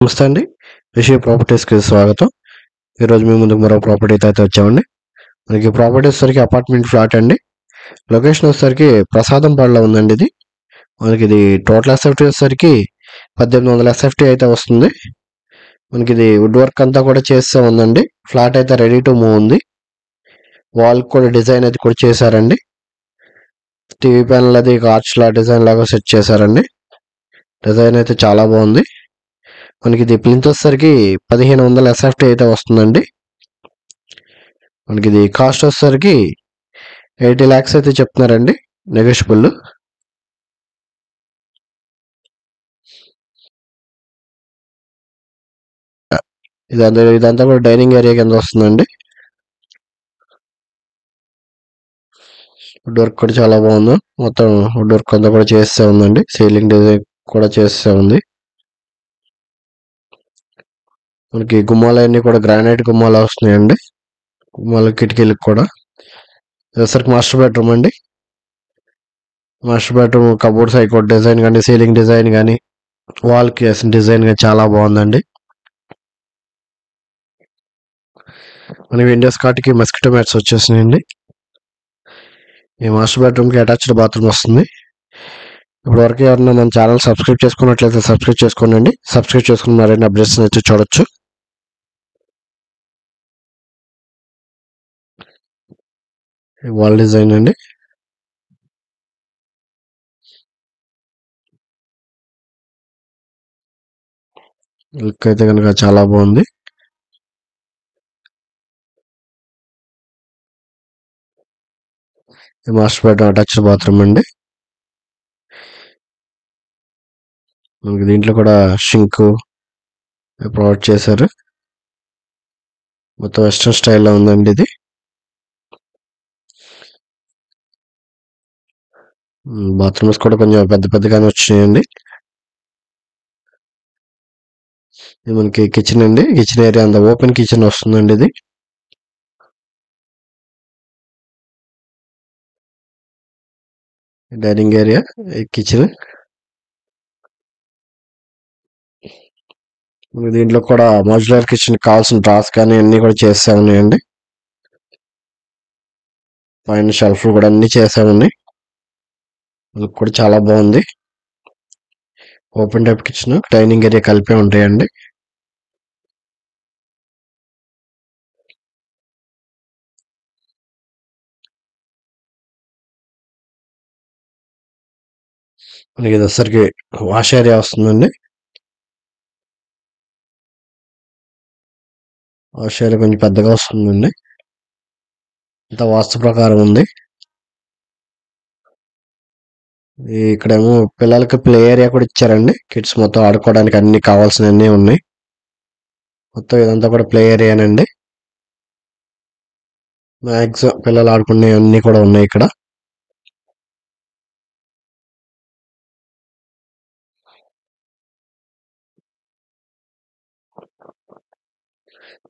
నమస్తే అండి. రిషి ప్రాపర్టీస్కి స్వాగతం. ఈరోజు మీ ముందుకు మరో ప్రాపర్టీ అయితే వచ్చామండి. మనకి ప్రాపర్టీ వచ్చేసరికి అపార్ట్మెంట్ ఫ్లాట్ అండి. లొకేషన్ వచ్చేసరికి ప్రసాదంపాడులో ఉందండి. ఇది టోటల్ ఎస్ఎఫ్టీ వచ్చేసరికి 1800 ఎస్ఎఫ్టీ అయితే వస్తుంది. మనకి ఇది వుడ్ వర్క్ అంతా కూడా చేస్తే ఉందండి. ఫ్లాట్ అయితే రెడీ టు మూవ్ ఉంది. వాల్ కూడా డిజైన్ అయితే కూడా చేశారండి. టీవీ ప్యానల్ అది ఆర్చ్ లా డిజైన్ లాగా సెట్ చేశారండి. డిజైన్ అయితే చాలా బాగుంది. మనకి ఇది ప్లింత్ వచ్చేసరికి 1500 ఎస్ఎఫ్టీ అయితే వస్తుందండి. మనకి ఇది కాస్ట్ వచ్చేసరికి 80 lakhs అయితే చెప్తున్నారండి, నెగోషియబుల్. ఇదంతా కూడా డైనింగ్ ఏరియా కింద వస్తుందండి. వుడ్ వర్క్ కూడా చాలా బాగుంది. మొత్తం వుడ్ వర్క్ అంతా కూడా చేస్తే ఉందండి. సీలింగ్ డిజైన్ కూడా చేస్తే ఉంది. మనకి గుమ్మాలన్నీ కూడా గ్రానైట్ గుమ్మాలు వస్తున్నాయండి. గుమ్మాల కిటికీలకు కూడా. ఇది మాస్టర్ బెడ్రూమ్ అండి. మాస్టర్ బెడ్రూమ్ కబోర్డ్స్ అవి కూడా డిజైన్ కానీ, సీలింగ్ డిజైన్ కానీ, వాల్కి వేసిన డిజైన్ కానీ చాలా బాగుందండి. మన విండోస్ కాటికి మస్కిటో మ్యాట్స్ వచ్చేసినాయండి. ఈ మాస్టర్ బెడ్రూమ్కి అటాచ్డ్ బాత్రూమ్ వస్తుంది. ఇప్పుడు వరకు ఎవరన్నా మన ఛానల్ సబ్స్క్రైబ్ చేసుకున్నట్లయితే సబ్స్క్రైబ్ చేసుకోండి. సబ్స్క్రైబ్ చేసుకుని మరిన్ని అప్డేట్స్ అయితే చూడొచ్చు. వాల్ డిజైన్ అండి. లుక్ అయితే కనుక చాలా బాగుంది. మాస్టర్ బెడ్రూమ్ అటాచ్డ్ బాత్రూమ్ అండి. మనకి దీంట్లో కూడా షింక్ ప్రొవైడ్ చేశారు. మొత్తం వెస్ట్రన్ స్టైల్లో ఉందండి ఇది. బాత్రూమ్స్ కూడా కొంచెం పెద్ద పెద్దగానే వచ్చినాయండి. ఇది మనకి కిచెన్ అండి. కిచెన్ ఏరియా అంతా ఓపెన్ కిచెన్ వస్తుందండి. ఇది డైనింగ్ ఏరియా, కిచెన్. దీంట్లో కూడా మాడ్యులర్ కిచెన్ కావాల్సిన డ్రాస్ కానీ అన్ని కూడా చేస్తా ఉన్నాయండి. పైన షెల్ఫ్ కూడా అన్ని చేసా ఉన్నాయి. లుక్ కూడా చాలా బాగుంది. Open type kitchen, dining area కలిపే ఉంటాయండి. మనకి ఇది వచ్చరికి వాష్ ఏరియా వస్తుందండి. వాష్ ఏరియా కొంచెం పెద్దగా వస్తుందండి. ఇంత వాస్తు ప్రకారం ఉంది. ఇక్కడేమో పిల్లలకి ప్లే ఏరియా కూడా ఇచ్చారండి. కిడ్స్ మొత్తం ఆడుకోవడానికి అన్ని కావాల్సినవన్నీ ఉన్నాయి. మొత్తం ఇదంతా కూడా ప్లే ఏరియానండి. మ్యాక్సిమం పిల్లలు ఆడుకునే అన్ని కూడా ఉన్నాయి ఇక్కడ.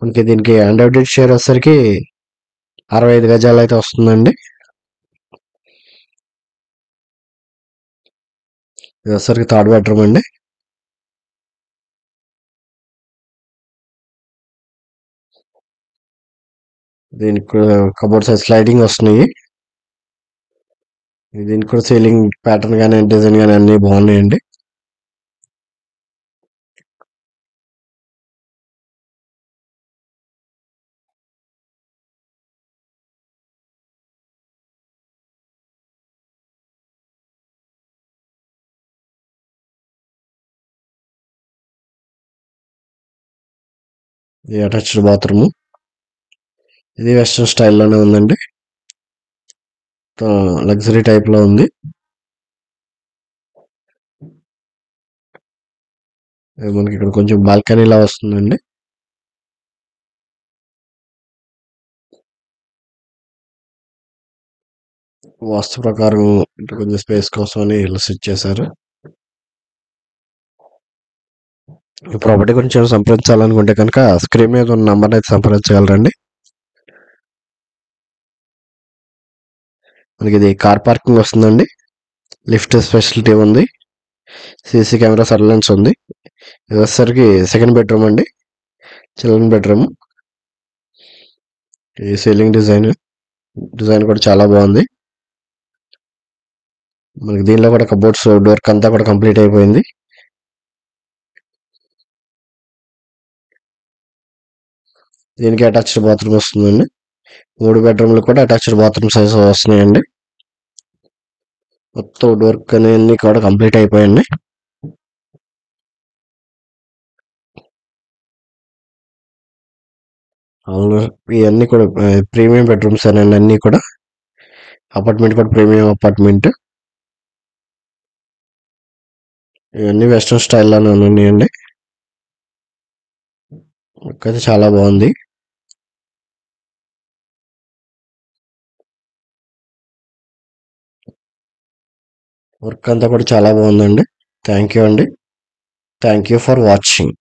మనకి దీనికి అన్డివైడెడ్ షేర్ వచ్చేసరికి 65 గజాలు అయితే వస్తుందండి. ఇది వచ్చేసరికి థర్డ్ బెడ్రూమ్ అండి. దీనికి కబోర్డ్ సైజ్ స్లైడింగ్ వస్తున్నాయి. దీనికి కూడా సీలింగ్ ప్యాటర్న్ కానీ డిజైన్ కానీ అన్ని బాగున్నాయండి. ఇది అటాచ్డ్ బాత్రూమ్. ఇది వెస్ట్రన్ స్టైల్లోనే ఉందండి. లగ్జరీ టైప్ లో ఉంది. మనకి ఇక్కడ కొంచెం బాల్కనీ లా వస్తుందండి. వాస్తు ప్రకారం ఇటు కొంచెం స్పేస్ కోసం అని ఇలా సెట్ చేశారు. ఈ ప్రాపర్టీ గురించి ఏమైనా సంప్రదించాలనుకుంటే కనుక స్క్రీన్ మీద ఉన్న నంబర్ అయితే సంప్రదించగలరండి. మనకి ఇది కార్ పార్కింగ్ వస్తుందండి. లిఫ్ట్ ఫెసిలిటీ ఉంది. సీసీ కెమెరా సర్వేలెన్స్ ఉంది. ఇది వచ్చేసరికి సెకండ్ బెడ్రూమ్ అండి, చిల్డ్రన్ బెడ్రూమ్. ఈ సీలింగ్ డిజైన్ కూడా చాలా బాగుంది. మనకి దీనిలో కూడా కబోర్డ్స్ వర్క్ అంతా కూడా కంప్లీట్ అయిపోయింది. దీనికి అటాచ్డ్ బాత్రూమ్ వస్తుందండి. 3 బెడ్రూమ్లు కూడా అటాచ్డ్ బాత్రూమ్ సైజ్ వస్తున్నాయండి. మొత్తం వుడ్ వర్క్ అన్ని కూడా కంప్లీట్ అయిపోయాయండి. ఇవన్నీ కూడా ప్రీమియం బెడ్రూమ్స్ అండి. అన్నీ కూడా అపార్ట్మెంట్ కూడా ప్రీమియం అపార్ట్మెంట్. ఇవన్నీ వెస్ట్రన్ స్టైల్లోనే ఉన్నాయండి. వర్క్ అయితే చాలా బాగుంది. వర్క్ అంతా కూడా చాలా బాగుందండి. థ్యాంక్ యూ అండి. Thank you for watching.